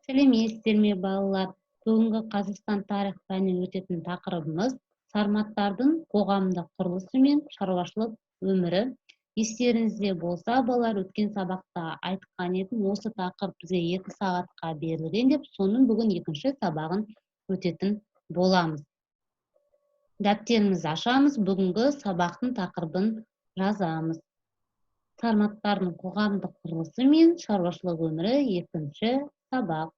Сәлеметсіздерме балалар? Бүгінгі Қазақстан тарих пәнінен өтетін тақырыбымыз сарматтардың қоғамдық құрылысы мен шаруашылық өмірі. Естеріңізде болса, балалар өткен сабақта айтқан едім, осы тақырып бізге 2 сағатқа берілген деп, соның бүгін екінші сабағын өтетін боламыз. Дәптерімізді ашамыз, бүгінгі сабақтың тақырыбын жазамыз. Сарматтардың қоғамдық құрылысы мен шаруашылық өмірі, екінші сабақ.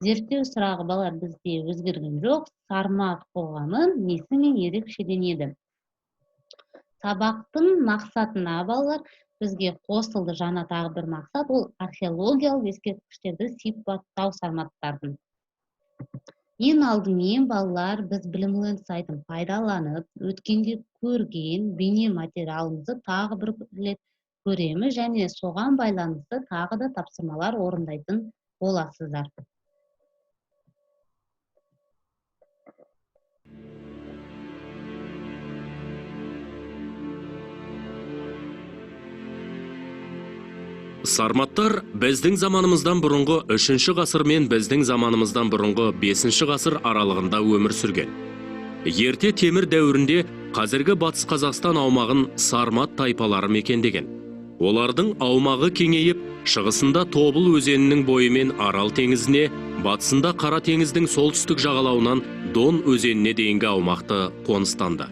Зерттеу сұрағы балалар бізде өзгерген жоқ. Сармат қоғамы несімен ерекшеленеді? Сабақтың мақсатына балалар бізге қосылды жаңа тағы бір мақсат, ол археологиялық ескерткіштерді сипаттау сарматтардың. Ең алдымен балалар біз білімлен сайтын пайдаланып, өткенде көрген бейне материалымызды тағы бір рет көреміз және соған байланысты тағы да тапсырмалар орындайтын боласыздар. Сарматтар біздің заманымыздан бұрынғы 3-ші ғасыр мен біздің заманымыздан бұрынғы 5-ші ғасыр аралығында өмір сүрген. Ерте темір дәуірінде қазіргі Батыс Қазақстан аумағын сармат тайпалары мекендеген. Олардың аумағы кеңейіп, шығысында Тобыл өзенінің бойымен Арал теңізіне, батысында Қара теңіздің солтүстік жағалауынан Дон өзеніне дейінгі аумақты қоныстанды.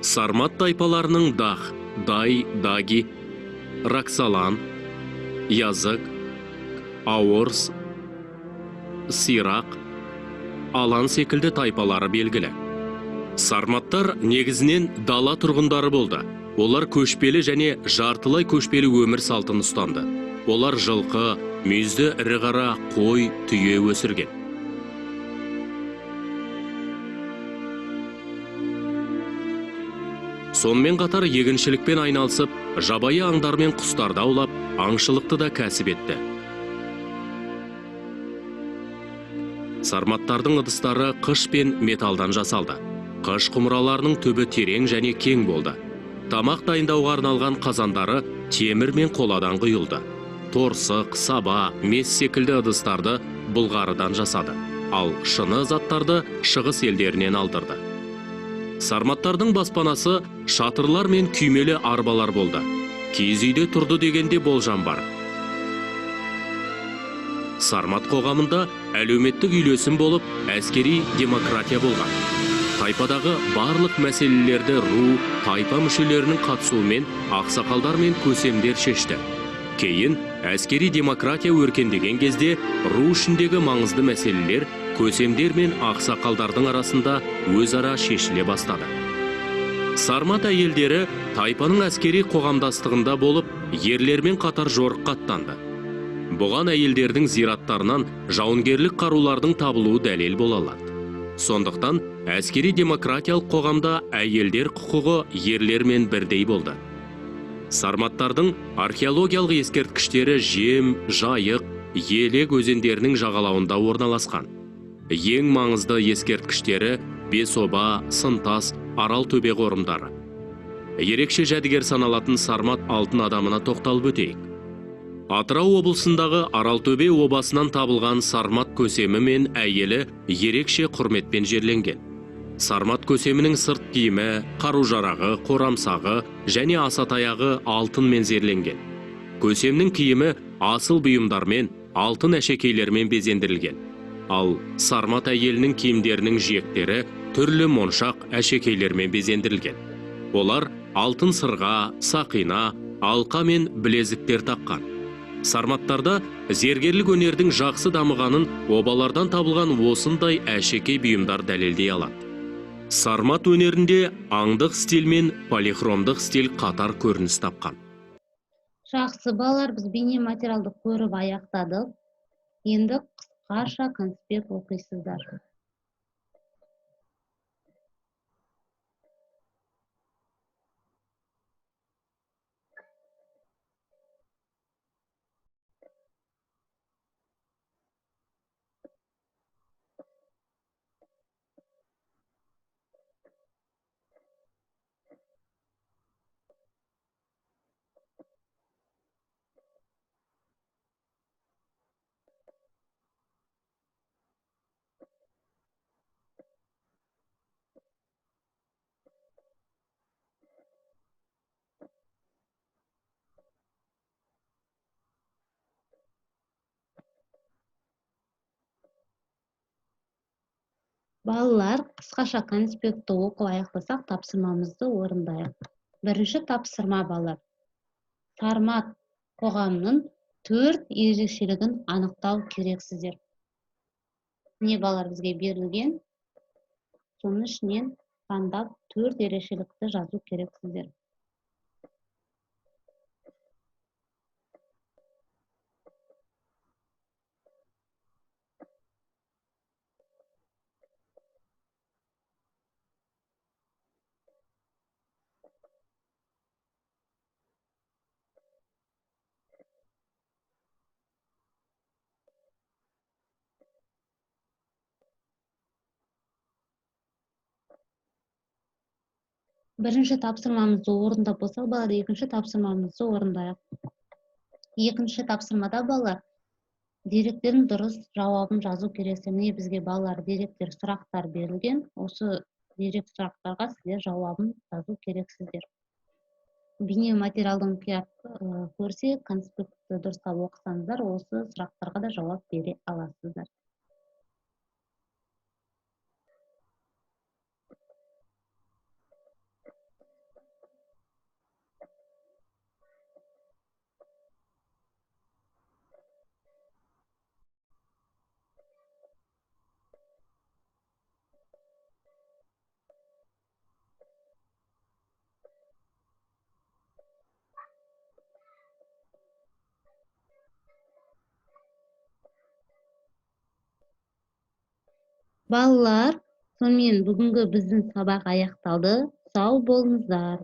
Сармат тайпаларының Дах, Дай, Даги, Раксалан, Язык, Аорс, Сирақ, Алан секілді тайпалары белгілі. Сарматтар негізінен дала тұрғындары болды. Олар көшпелі және жартылай көшпелі өмір салтын ұстанды. Олар жылқы, мүйізді ірі қара, қой, түйе өсірген. Сонымен қатар егіншілікпен айналысып, жабайы аңдар мен құстарды аулап, аңшылықты да кәсіп етті. Сарматтардың ыдыстары қыш пен металдан жасалды. Қыш құмыраларының түбі терең және кең болды. Тамақ дайындауға арналған қазандары темір мен қоладан құйылды. Торсық, саба, мес секілді ыдыстарды бұлғарыдан жасады. Ал шыны заттарды шығыс елдерінен алдырды. Сарматтардың баспанасы шатырлар мен күймелі арбалар болды. Киіз үйде тұрды дегенде болжам бар. Сармат қоғамында әлеуметтік үйлесім болып, әскери демократия болған. Тайпадағы барлық мәселелерді ру, тайпа мүшелерінің қатысуымен ақсақалдар мен көсемдер шешті. Кейін әскери демократия өркендеген кезде ру ішіндегі маңызды мәселелер көсемдер мен ақсақалдардың арасында өзара шешіле бастады. Сармат әйелдері тайпаның әскери қоғамдастығында болып, ерлермен қатар жорыққа аттанды. Бұған әйелдердің зираттарынан жауынгерлік қарулардың табылуы дәлел бола алады. Сондықтан әскери демократиялық қоғамда әйелдер құқығы ерлермен бірдей болды. Сарматтардың археологиялық ескерткіштері Жем, Жайық, Елек өзендерінің жағалауында орналасқан. Ең маңызды ескерткіштері Бесоба, Сынтас, Арал төбе қорымдары. Ерекше жәдігер саналатын Сармат алтын адамына тоқталып өтейік. Атырау облысындағы Аралтөбе обасынан табылған Сармат көсемі мен әйелі ерекше құрметпен жерленген. Сармат көсемінің сырт киімі, қару-жарағы, қорамсағы және асатаяғы алтынмен зерленген. Көсемнің киімі асыл бұйымдармен, алтын әшекейлермен безендірілген. Ал Сармат әйелінің киімдерінің жиектері түрлі моншақ әшекейлермен безендірілген. Олар алтын сырға, сақина, алқа мен білезіктер таққан. Сарматтарда зергерлік өнердің жақсы дамығанын обалардан табылған осындай әшекей бұйымдар дәлелдей алады. Сармат өнерінде аңдық стиль мен полихромдық стиль қатар көрініс тапқан. Жақсы балалар, біз бейне материалды көріп аяқтадық. Енді қысқаша конспект оқисыздар. Балалар, қысқаша конспектті оқып аяқтасақ, тапсырмамызды орындайық. Бірінші тапсырма балалар. Сармат қоғамның 4 ерекшелігін анықтау керексіздер. Не балалар бізге берілген? Соның ішінен таңдап 4 ерекшелікті жазу керексіздер. Бірінші тапсырмамызды орындап болсақ, балалар, екінші тапсырмамызды орындайық. Екінші тапсырмада балалар деректердің дұрыс жауабын жазу керексіздер. Міне бізге балалар деректер, сұрақтар берілген. Осы дерек сұрақтарға сіздер жауабын жазу керексіздер. Бейне материалдың көрсе, конспектті дұрыстап оқысаңыздар, осы сұрақтарға да жауап бере аласыздар. Балалар, сонымен бүгінгі біздің сабақ аяқталды. Сау болыңыздар.